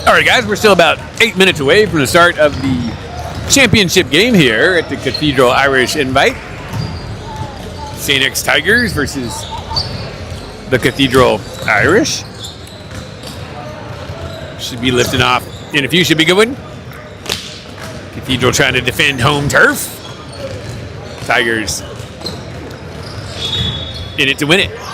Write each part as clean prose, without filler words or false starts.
All right, guys, we're still about 8 minutes away from the start of the championship game here at the Cathedral Irish Invite. St. X Tigers versus the Cathedral Irish. Should be lifting off in a few. Should be a good one. Cathedral trying to defend home turf. Tigers in it to win it.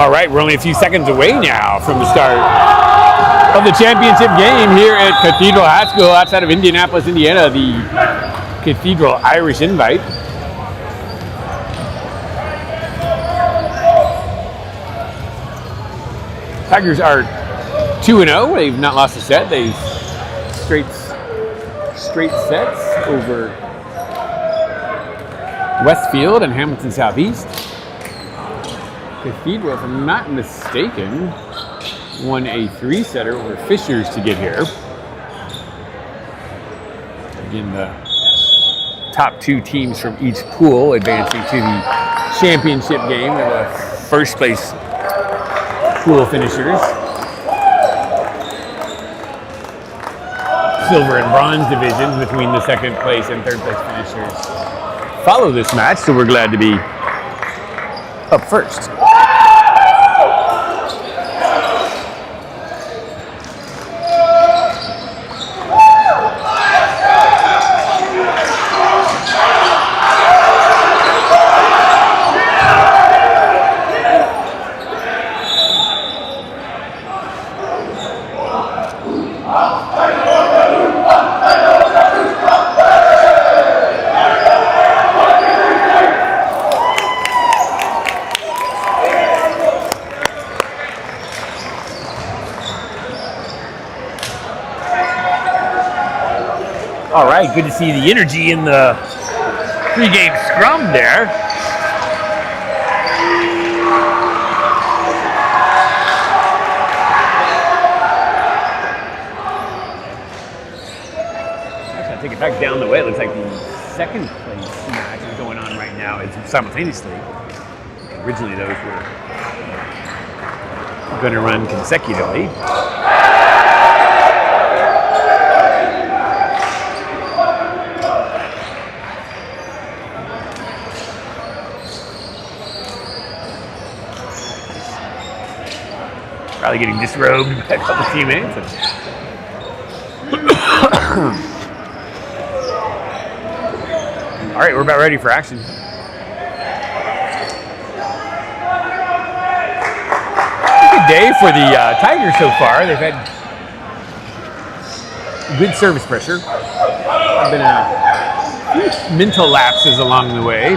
All right, we're only a few seconds away now from the start of the championship game here at Cathedral High School outside of Indianapolis, Indiana, the Cathedral Irish Invite. Tigers are 2-0. They've not lost a set. They've straight sets over Westfield and Hamilton Southeast. Cathedral, if I'm not mistaken, won a 3-setter over Fishers to get here. Again, the top 2 teams from each pool advancing to the championship game with the first place pool finishers. Silver and bronze divisions between the second place and third place finishers follow this match, so we're glad to be up first. All right, good to see the energy in the pregame scrum there. Actually, I'll take it back down the way. It looks like the second place match is going on right now. It's simultaneously. Originally, those were going to run consecutively. Probably getting disrobed by a couple teammates. All right, we're about ready for action. Good day for the Tigers so far. They've had good service pressure. There have been a few mental lapses along the way.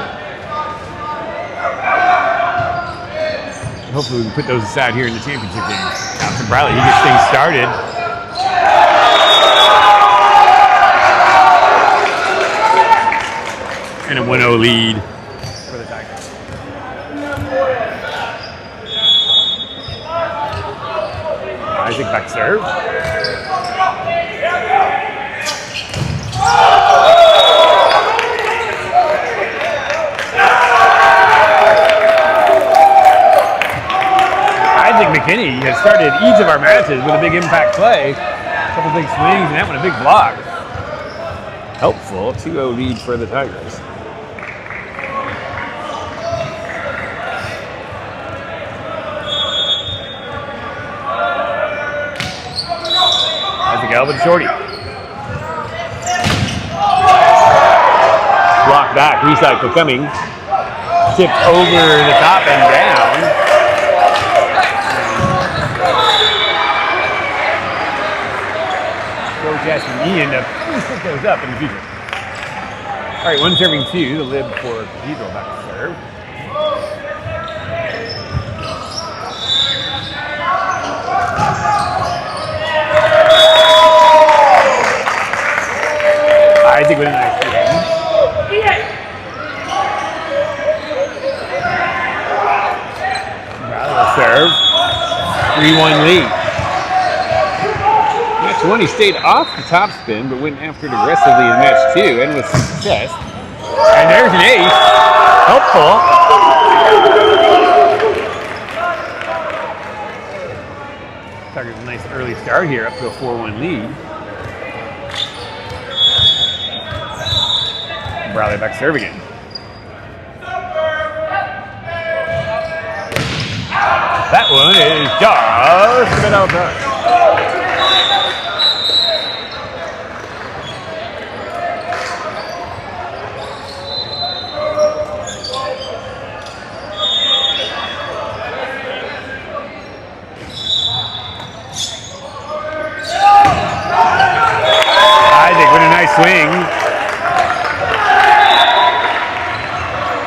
Hopefully we can put those aside here in the championship game. Thompson Briley, he gets things started. And a 1-0 lead for the Tigers. Isaac back serve. McKinney has started each of our matches with a big impact play, a couple big swings, and that one a big block. Helpful, 2-0 lead for the Tigers. Isaac Alvin shorty. Block back, recycle coming. Tipped over the top and down. Ian to pick those up in the future. All right, 1 serving 2, the lib for Cathedral back to serve. Isaac with a nice game. Browder will serve. 3-1 lead. Match 1, he stayed off the top spin, but went after it aggressively in match 2, and with success. And there's an ace. Helpful. Tigers a nice early start here, up to a 4-1 lead. Browder back serve again. That one is just a bit outside. Isaac with a nice swing.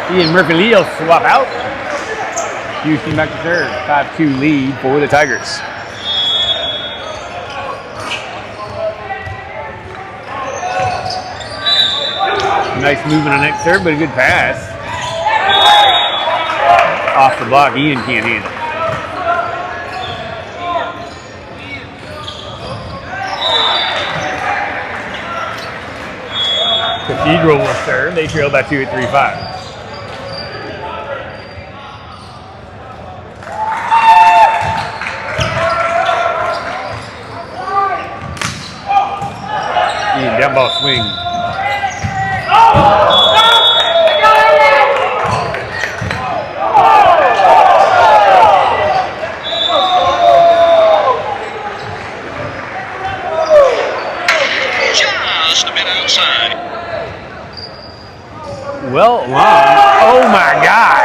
Ian Murphy will swap out. Houston back to serve. 5-2 lead for the Tigers. Nice movement on next serve, but a good pass. Off the block, Ian can't handle. Cathedral will serve. They trail by 2 at 3-5. Down ball swing. Just a bit outside. Well long. Oh my God.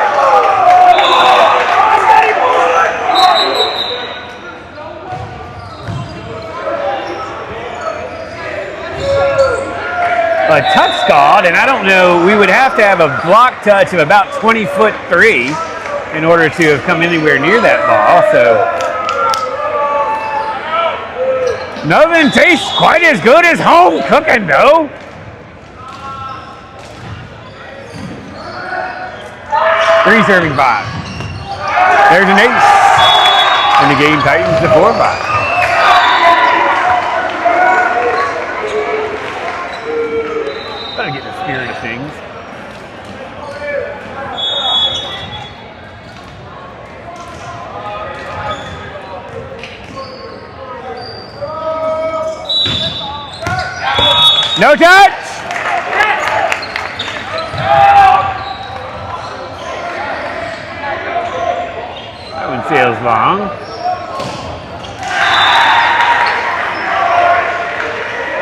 A touch called, and I don't know, we would have to have a block touch of about 20'3" in order to have come anywhere near that ball, so. Nothing tastes quite as good as home cooking, though. Three serving 5. There's an ace. And the game tightens to 4-5. Trying to get the spirit of things. No touch! That one sails long.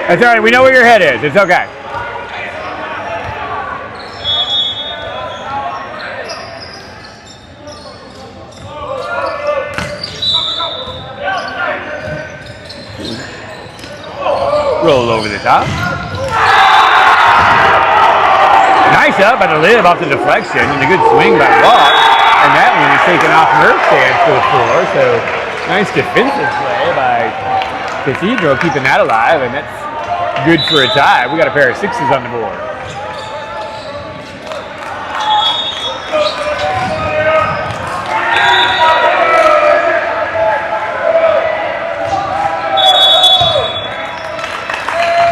That's all right, we know where your head is. It's okay. Roll over the top. Nice up on the lid off the deflection and a good swing by Watt. And that one is taken off Murph's stance to the floor. So nice defensive play by Cathedral keeping that alive, and that's good for a tie. We got a pair of 6s on the board.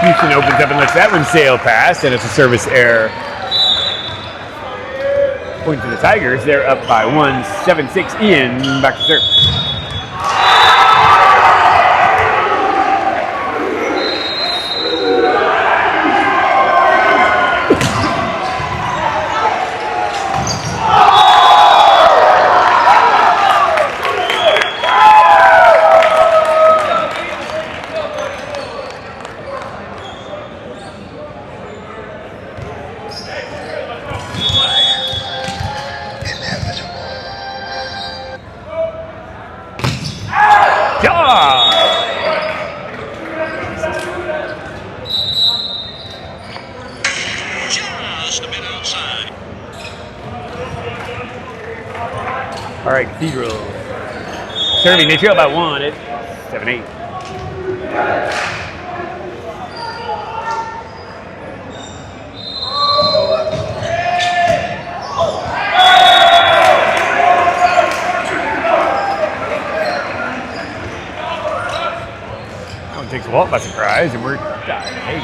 Houston opens up and lets that one sail past, and it's a service error. Point to the Tigers. They're up by 1, 7-6. Ian back to serve. right, Cathedral serving. They trail by 1 at 7-8. That one takes Walt by surprise, and we're tied at 8.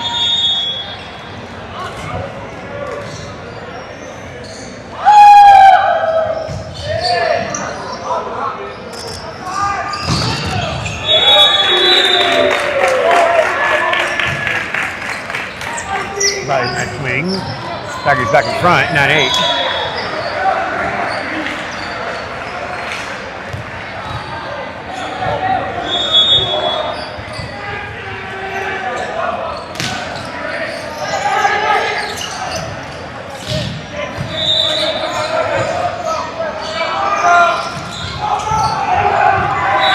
By that swing. Tigers back in front, 9-8.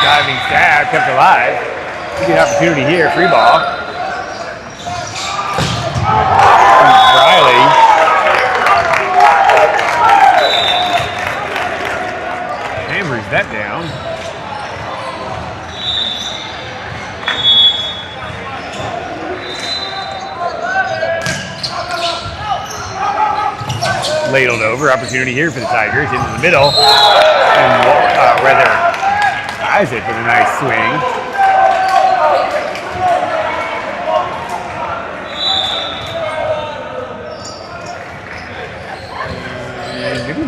Diving stab kept alive. Good opportunity here, free ball. Riley. Hammers that down. Ladled over. Opportunity here for the Tigers into the middle. And rather Isaac with a nice swing.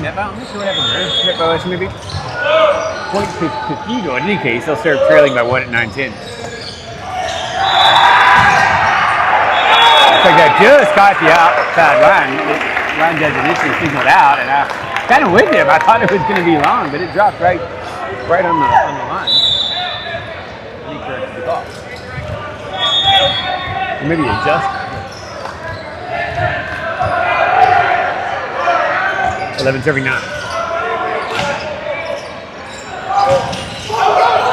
Net bounce? I'm not sure what happened there. Net violation maybe? Point to Cathedral. In any case, they'll start trailing by 1 at 9-10. Looks like that just caught the outside line. The line judge initially signaled out, and I kind of with him. I thought it was going to be long, but it dropped right on the line. And he corrected the call. Or maybe adjusted. 11 serving 9.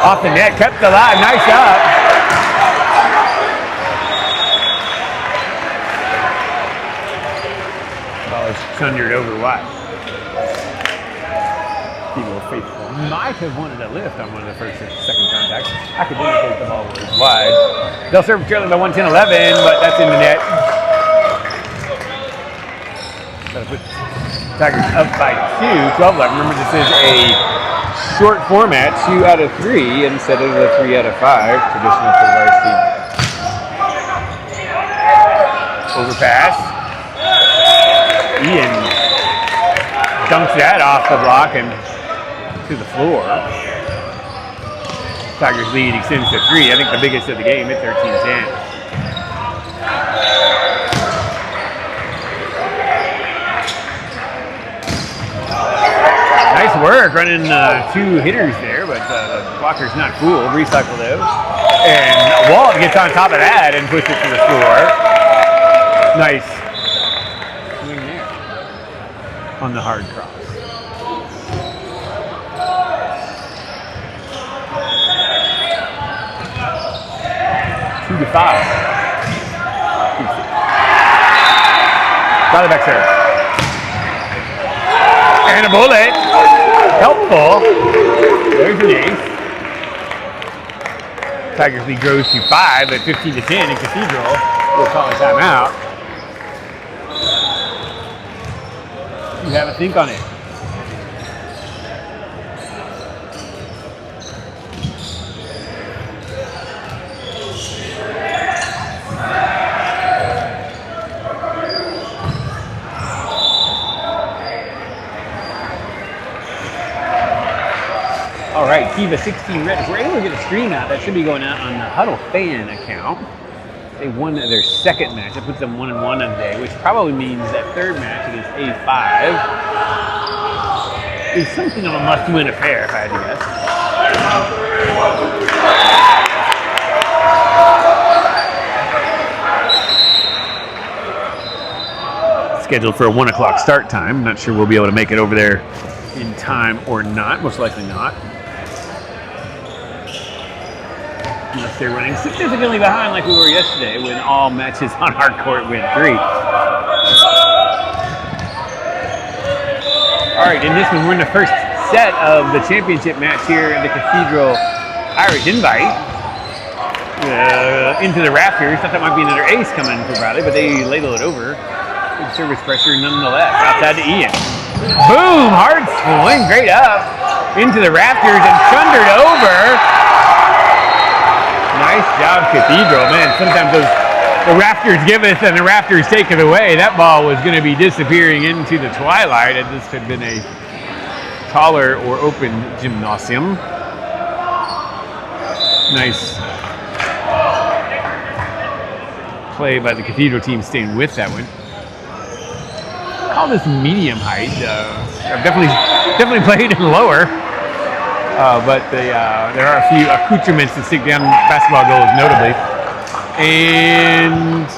Off the net, kept alive. Nice shot. Ball is thundered over wide. People faithful might have wanted a lift on one of the first or second contacts. I could indicate the ball was wide. They'll serve trailing by 1-10-11, but that's in the net. Gotta put Tigers up by 2, 12-11. Remember, this is a short format, 2 out of 3 instead of the 3 out of 5 traditional for the varsity. Overpass. Ian dunks that off the block and to the floor. Tigers lead extends to 3. I think the biggest of the game at 13-10. Nice work running 2 hitters there, but the blocker's not cool. Recycle those. And Walt gets on top of that and pushes it to the floor. Nice swing there on the hard cross. Two to 5. Back serve. And a bullet. Helpful. There's an ace. Tigers lead grows to 5 at 15-10 in Cathedral. We'll call a timeout. You have a think on it. All right, Kiva 16 Red. If we're able to get a stream out, that should be going out on the Huddle fan account. They won their second match. That puts them 1-1 on the day, which probably means that third match against A5 is something of a must-win affair, if I had to guess. Scheduled for a 1 o'clock start time. Not sure we'll be able to make it over there in time or not. Most likely not. Unless they're running significantly behind like we were yesterday when all matches on our court went 3. All right, in this one, we're in the first set of the championship match here at the Cathedral Irish Invite. Into the rafters. Thought that might be another ace coming for Bradley, but they ladle it over. Good service pressure nonetheless. Outside to Ian. Boom! Hard swing. Great up. Into the rafters and thundered over. Nice job, Cathedral. Man, sometimes the rafters giveth and the rafters taketh away. That ball was going to be disappearing into the twilight, and this had been a taller or open gymnasium. Nice play by the Cathedral team, staying with that one. I call this medium height. I've definitely played in lower, but there are a few accoutrements that stick down basketball goals, notably. And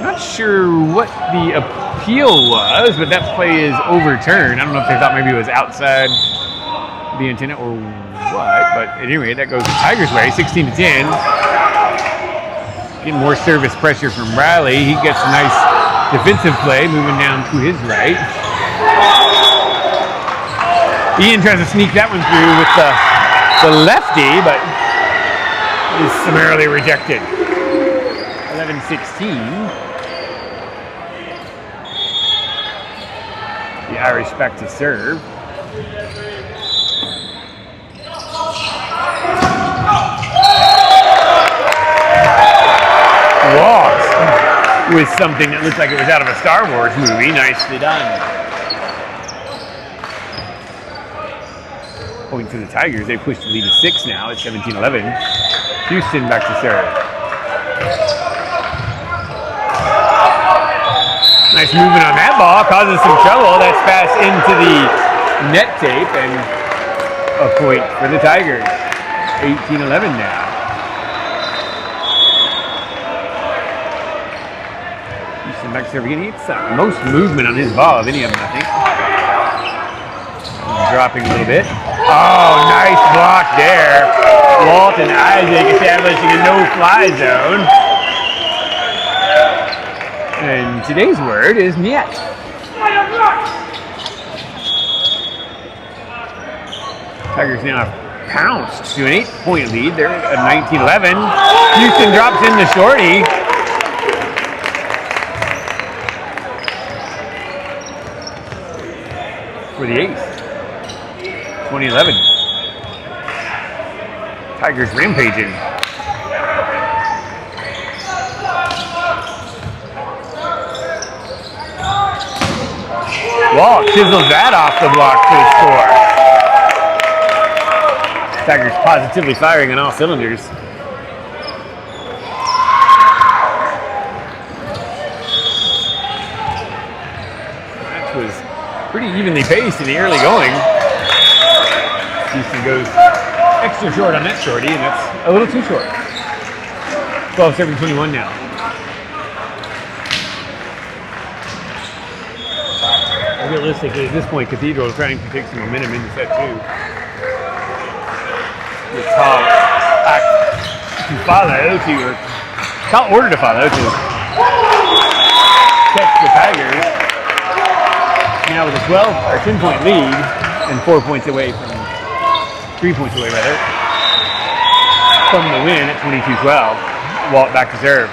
I'm not sure what the appeal was, but that play is overturned. I don't know if they thought maybe it was outside the antenna or what, but anyway, that goes the Tigers' way, 16-10. Getting more service pressure from Riley. He gets a nice defensive play, moving down to his right. Ian tries to sneak that one through with the lefty, but is summarily rejected. 11-16. The Irish back to serve. Walks with something that looks like it was out of a Star Wars movie. Nicely done. Point to the Tigers. They push the lead to 6 now. It's 17-11. Houston back to serve. Nice movement on that ball. Causes some trouble. That's passed into the net tape and a point for the Tigers. 18-11 now. Back to serve again. It's most movement on his ball of any of them, I think. Dropping a little bit. Oh, nice block there. Walt and Isaac establishing a no-fly zone. And today's word is niet. Tigers now have pounced to an 8-point lead. They're at 19-11. Houston drops in the shorty. For the ace. 20-11. Tigers rampaging. Wall chisels that off the block for the score. Tigers positively firing on all cylinders. That was pretty evenly paced in the early going. Houston goes extra short on that shorty, and that's a little too short. 12-7-21 now. Realistically, at this point, Cathedral is trying to take some momentum into set 2. With tall order to follow to catch the Tigers. Now with a 12 or 10-point lead and 3 points away rather, from the win at 22-12. Walt back to serve.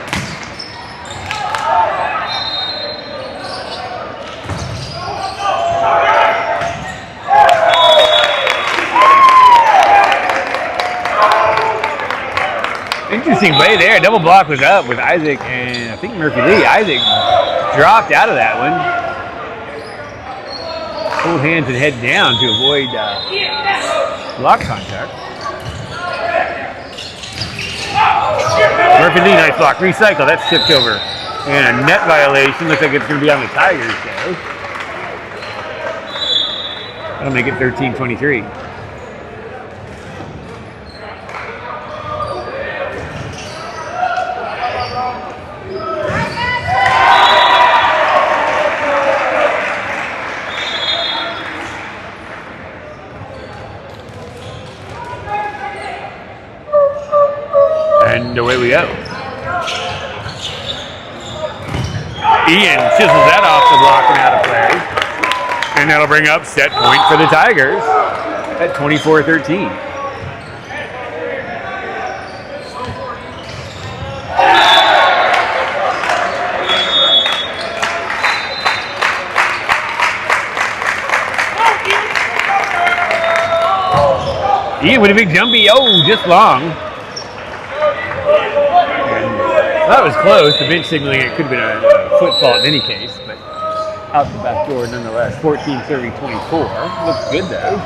Interesting play there. Double block was up with Isaac and I think Murphy Lee. Isaac dropped out of that one. Hold hands and head down to avoid block contact. Murphy Lee, nice block. Recycle, that's tipped over. And a net violation. Looks like it's going to be on the Tigers, though. That'll make it 13-23. And away we go. Ian chisels that off the block and out of play. And And that'll bring up set point for the Tigers at 24-13. Ian with a big jumpy. Oh, just long. And that was close. The bench signaling it could have been a foot fault in any case, but out the back door nonetheless. 14-30-24. Looks good though.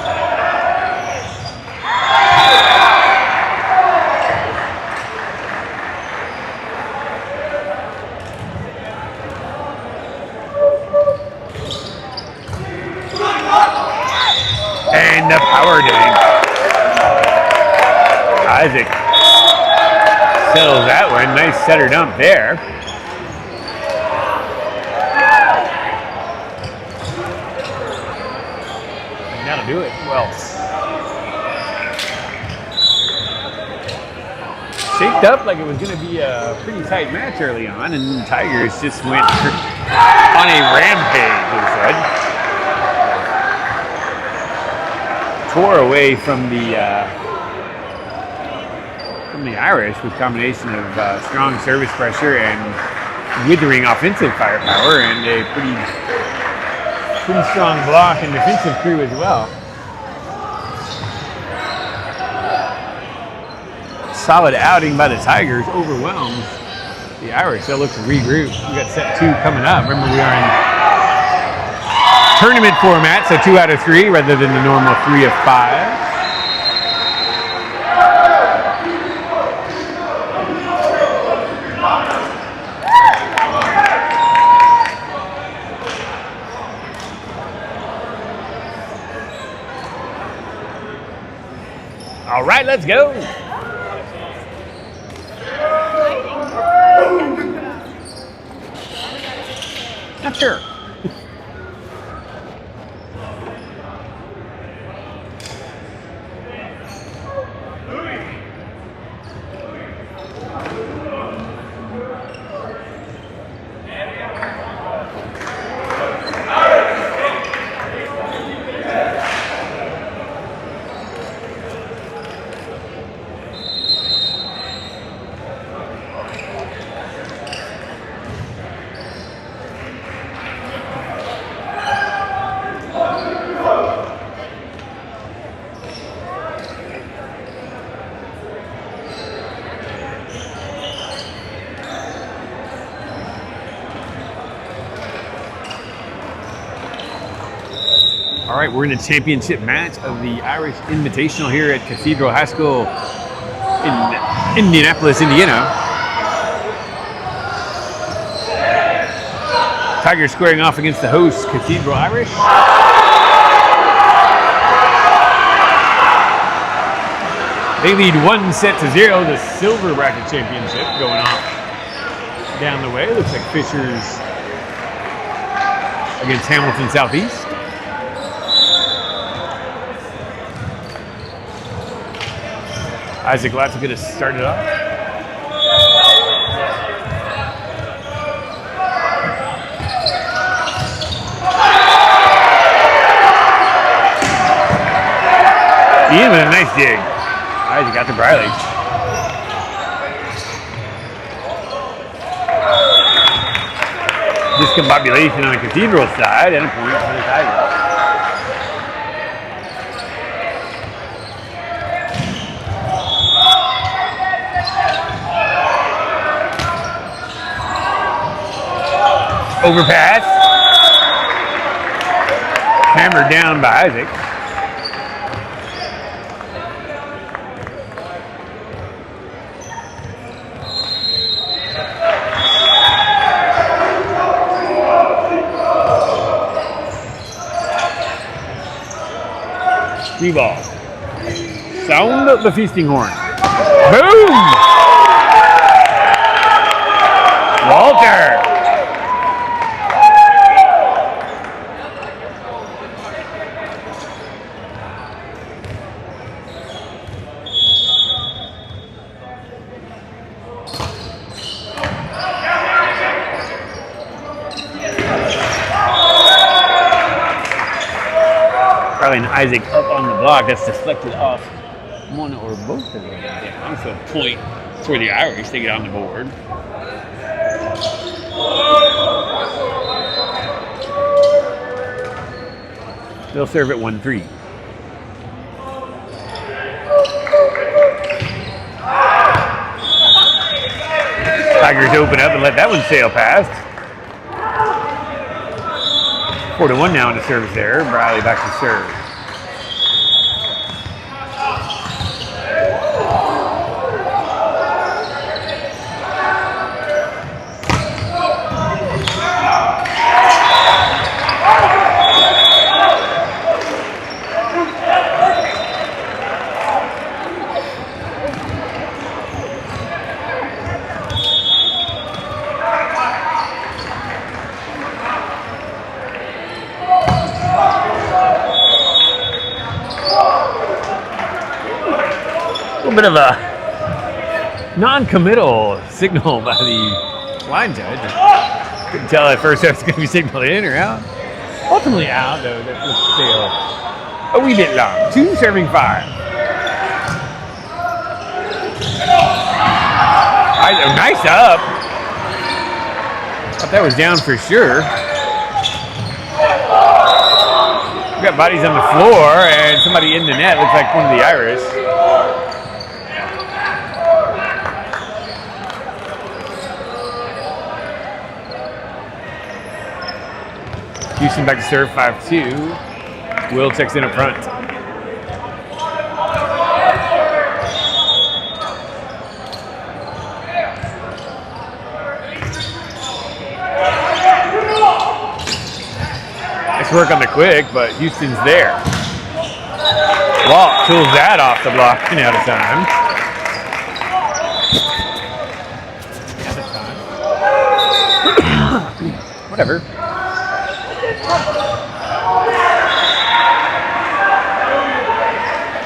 And the power dink. Isaac settles that one. Nice setter dump there. And that'll do it. Well, shaped up like it was going to be a pretty tight match early on, and the Tigers just went on a rampage, they said. Tore away from the Irish with a combination of strong service pressure and withering offensive firepower, and a pretty strong block and defensive crew as well. Solid outing by the Tigers, overwhelmed the Irish. They'll look to regroup. We got set 2 coming up. Remember, we are in tournament format, so 2 out of 3 rather than the normal 3 of 5. All right, let's go. Not sure. All right, we're in a championship match of the Irish Invitational here at Cathedral High School in Indianapolis, Indiana. Tigers squaring off against the host, Cathedral Irish. They lead 1-0. The silver bracket championship going off down the way. Looks like Fisher's against Hamilton Southeast. Isaac Latz will get us started off. Ian with a nice dig. Isaac got the Briley. Discombobulation on the Cathedral side and a point for the Tigers. Overpass. Hammered down by Isaac. Three ball. Sound the feasting horn. Boom! Walter. having Isaac up on the block. That's deflected off one or both of them down. So point for the Irish. They get on the board. They'll serve at 1-3. Tigers open up and let that one sail past. 4-1 now in the service there. Briley back to serve. Bit of a non-committal signal by the line judge. Couldn't tell at first if it was going to be signaled in or out. Ultimately out, though. That was still a wee bit long. 2 serving 5. Nice up. Thought that was down for sure. We got bodies on the floor and somebody in the net. Looks like one of the Irish. Houston back to serve, 5-2. Will checks in up front. Nice work on the quick, but Houston's there. Walt pulls that off the block and out of time. Whatever.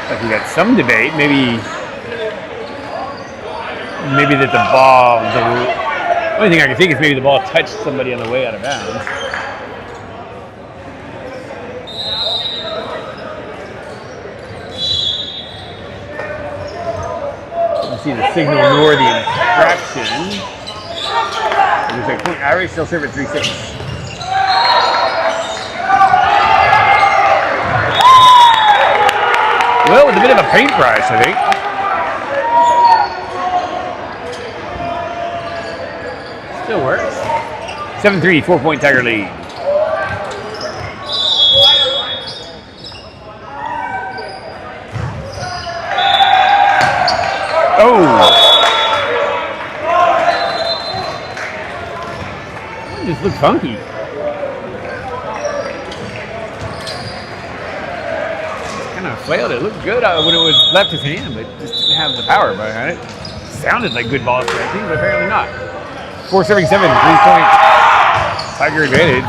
Like we got some debate, maybe that the ball, the only thing I can think is maybe the ball touched somebody on the way out of bounds. You see the signal nor the infraction. It looks like point Irish still serve at 3-6. Well, with a bit of a paintbrush, I think. Still works. 7-3, 4-point Tiger lead. Oh! That just looks funky. Flailed it. Looked good when it was left his hand, but just didn't have the power behind it. Sounded like good ball striking, but apparently not. 4-7, 3-point Tiger advantage.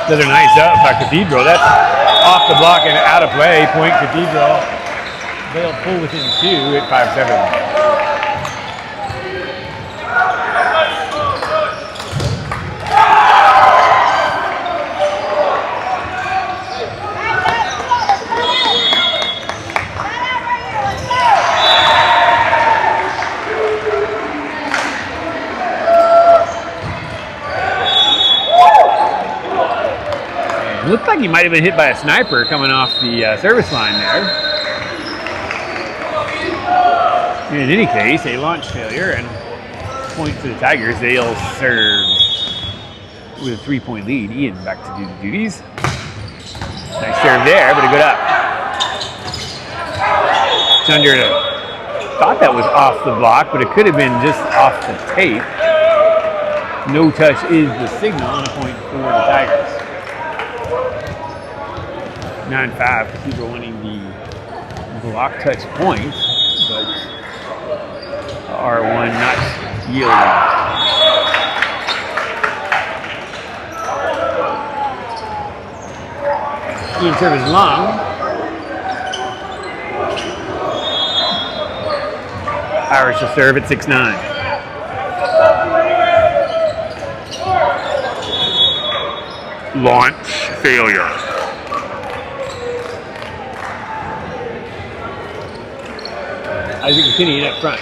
Another nice up by Cathedral. That's off the block and out of play. Point Cathedral. They'll pull within 2 at 5-7. Looked like he might have been hit by a sniper coming off the service line there. In any case, a launch failure and point for the Tigers. They'll serve with a 3-point lead. Ian back to do the duties. Nice serve there, but a good up. Chunder thought that was off the block, but it could have been just off the tape. No touch is the signal on a point for the Tigers. 9-5, Cathedral winning the block touch point, but R1 not yielding. Ian serve is long. Irish will serve at 6-9. launch failure. Isaac McKinney up front.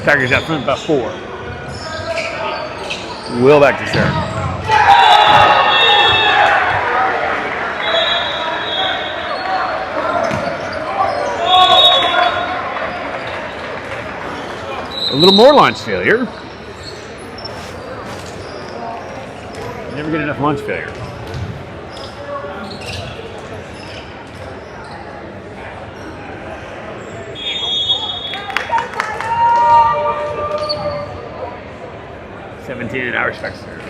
Tigers out front about 4. Will back to serve. A little more launch failure. Never get enough launch failure. An hour spec serve.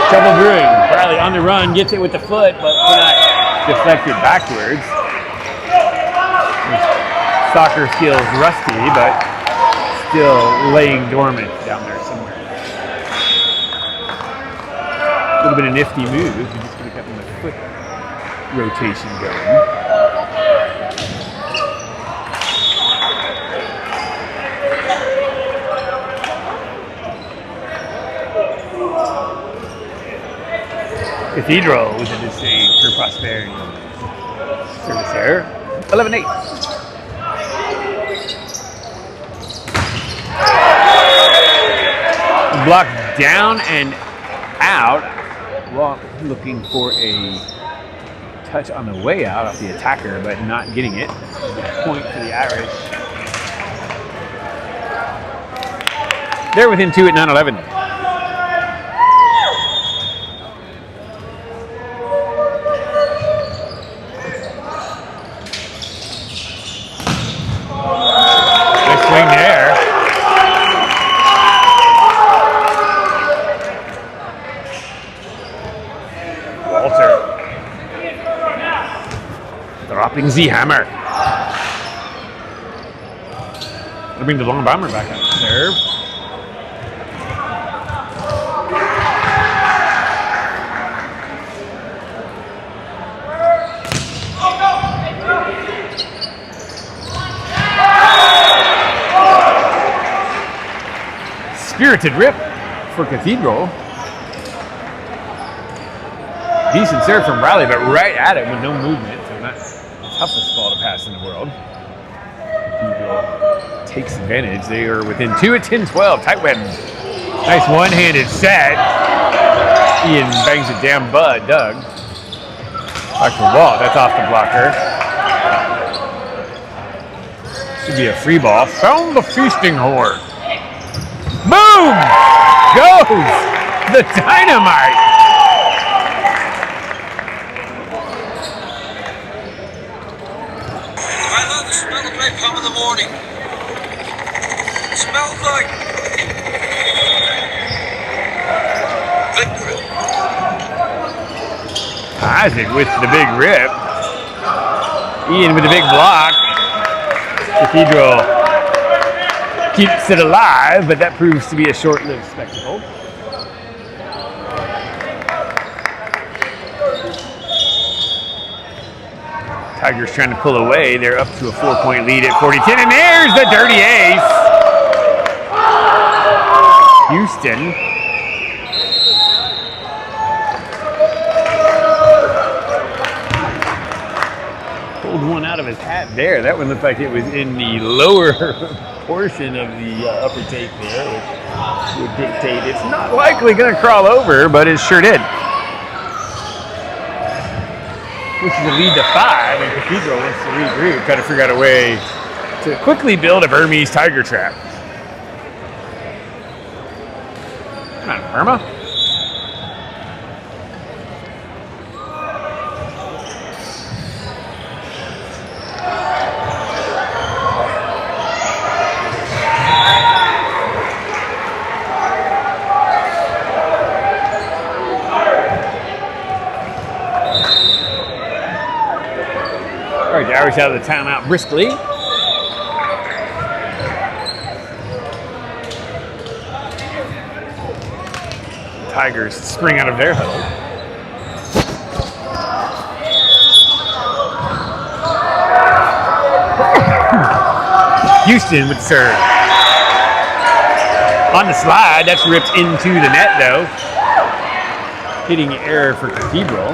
Trouble brewing. Bradley on the run, gets it with the foot, but not deflected backwards. His soccer skills rusty, but still laying dormant down there somewhere. A little bit of nifty moves. We're just going to get the foot rotation going. Cathedral was in this stage for prosperity. Service error. 11-8. Blocked down and out. Well, looking for a touch on the way out off the attacker, but not getting it. Point for the Irish. They're within 2 at 9-11. Z hammer. They'll bring the long bomber back up. Serve. Spirited rip for Cathedral. Decent serve from Riley, but right at it with no movement. So not toughest ball to pass in the world. Cathedral takes advantage. They are within 2 at 10-12. Tight web. Nice one-handed set. Ian bangs it down, Doug. Back to Walt. That's off the blocker. Should be a free ball. Found the feasting horde. Boom! Goes the dynamite. I love the smell of napalm in the morning. It smells like victory. Isaac with the big rip. Ian with the big block. Cathedral keeps it alive, but that proves to be a short-lived spectacle. Tigers trying to pull away. They're up to a 4-point lead at 40-10, and there's the dirty ace. Houston. Pulled one out of his hat there. That one looked like it was in the lower portion of the upper tape there, which would dictate it's not likely going to crawl over, but it sure did. This is a lead to 5, and Cathedral wants to regroup, try to figure out a way to quickly build a Burmese tiger trap. Come on, Burma. All right, the Irish out of the timeout briskly. Tigers spring out of their huddle. Houston with the serve. On the slide, that's ripped into the net though. hitting error for Cathedral.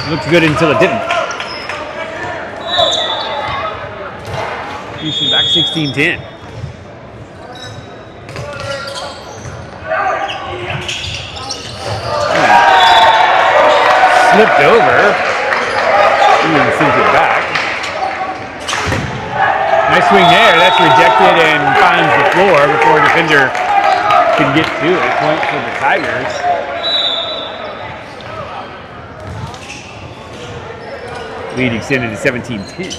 Looked good until it didn't. Houston back 16-10. Slipped over. Ian sent it back. Nice swing there. That's rejected and finds the floor before a defender can get to it. Point for the Tigers. Lead extended to 17-10.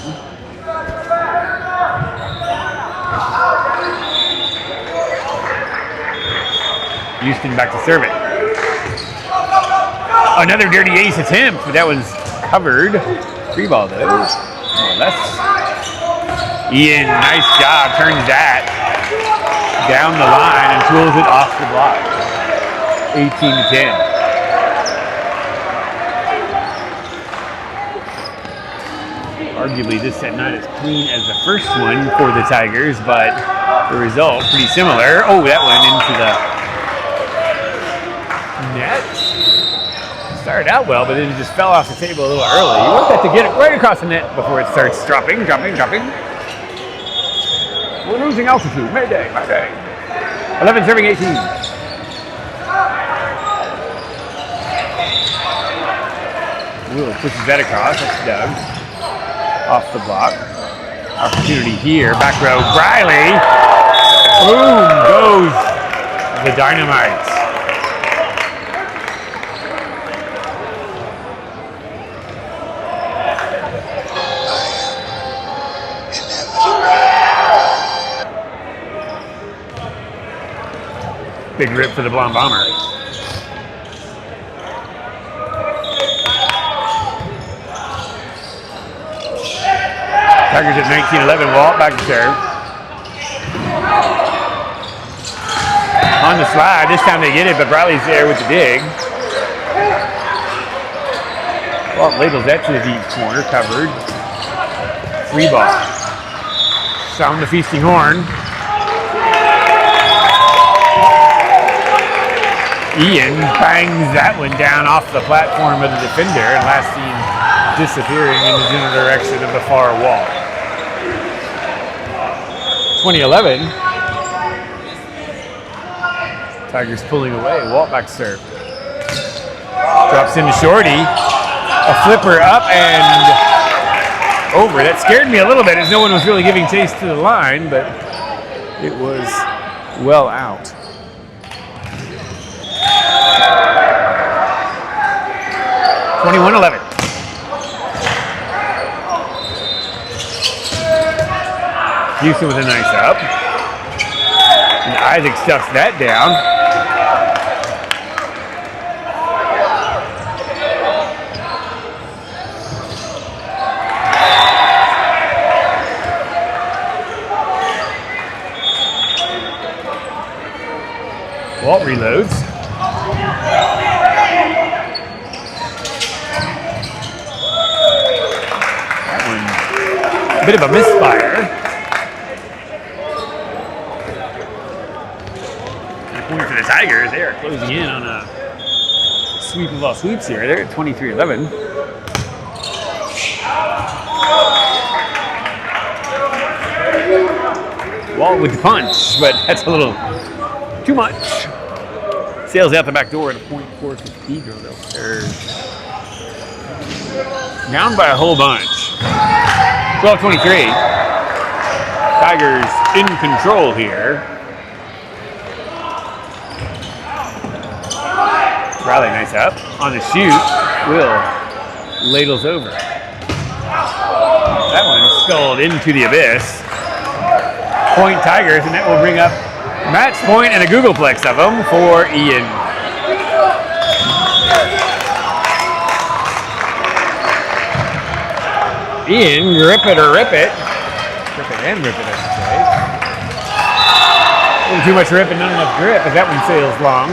Houston back to serve it. Another dirty ace attempt, but that was covered. Free ball though. Ian, nice job, turns that down the line and twirls it off the block. 18-10. Arguably this set not as clean as the first one for the Tigers, but the result pretty similar. Oh, that went into the net. Started out well, but then it just fell off the table a little early. You want that to get it right across the net before it starts dropping. We're losing altitude. Mayday. 11 serving 18. Will pushes that across. That's Doug. Off the block. Opportunity here. Back row. Briley. Boom goes the Dynamite. Big rip for the Blonde Bomber. Tigers at 19-11. Walt back to serve. On the slide. This time they get it, but Briley's there with the dig. Walt labels that to the deep corner. Covered. Free ball. Sound the feasting horn. Ian bangs that one down off the platform of the defender and last seen disappearing in the general direction of the far wall. 2011. Tigers pulling away. Walt back serve. Drops into Shorty. A flipper up and over. That scared me a little bit as no one was really giving chase to the line, but it was well out. 21-11. Houston with a nice up. And Isaac stuffs that down. Walt reloads. Bit of a misfire. And a point for the Tigers. They are closing in on a sweep of all sweeps here. They're at 23-11. Walt with the punch, but that's a little too much. Sails out the back door and a point for Cathedral. They're down by a whole bunch. 12-23. Tigers in control here. Riley, nice up. On the shoot, Will ladles over. That one sculled into the abyss. Point Tigers, and that will bring up match point and a googleplex of them for Ian. Ian, grip it or rip it. Grip it and rip it, I should say. A little too much rip and not enough grip, as that one sails long.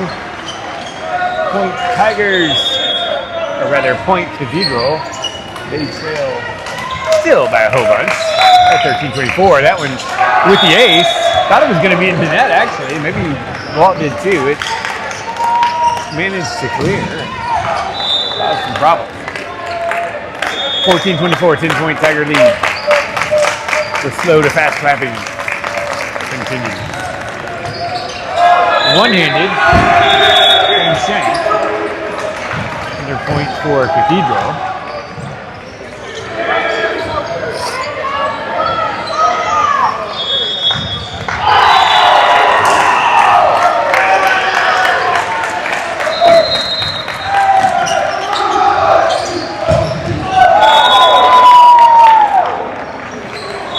Point Tigers, or rather Point Cathedral. They sail still by a whole bunch at 13-24. That one with the ace. Thought it was going to be in the net, actually. Maybe Walt did too. It managed to clear. Caused some problems. 14-24, 10-point Tiger lead. The slow to fast clapping continues. One-handed and shank. Another point for Cathedral.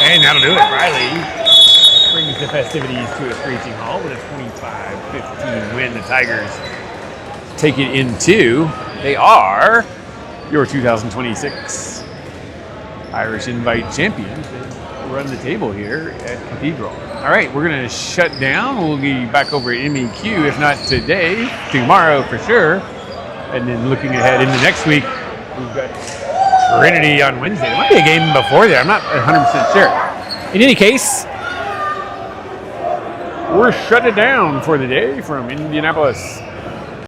And that'll do it. Riley brings the festivities to a screeching halt with a 25-15 win. The Tigers take it in 2. They are your 2026 Irish Invite champions. They run the table here at Cathedral. All right, we're going to shut down. We'll be back over at MEQ, if not today, tomorrow for sure. And then looking ahead into next week, we've got Trinity on Wednesday. There might be a game before there. I'm not 100% sure. In any case, we're shutting it down for the day from Indianapolis.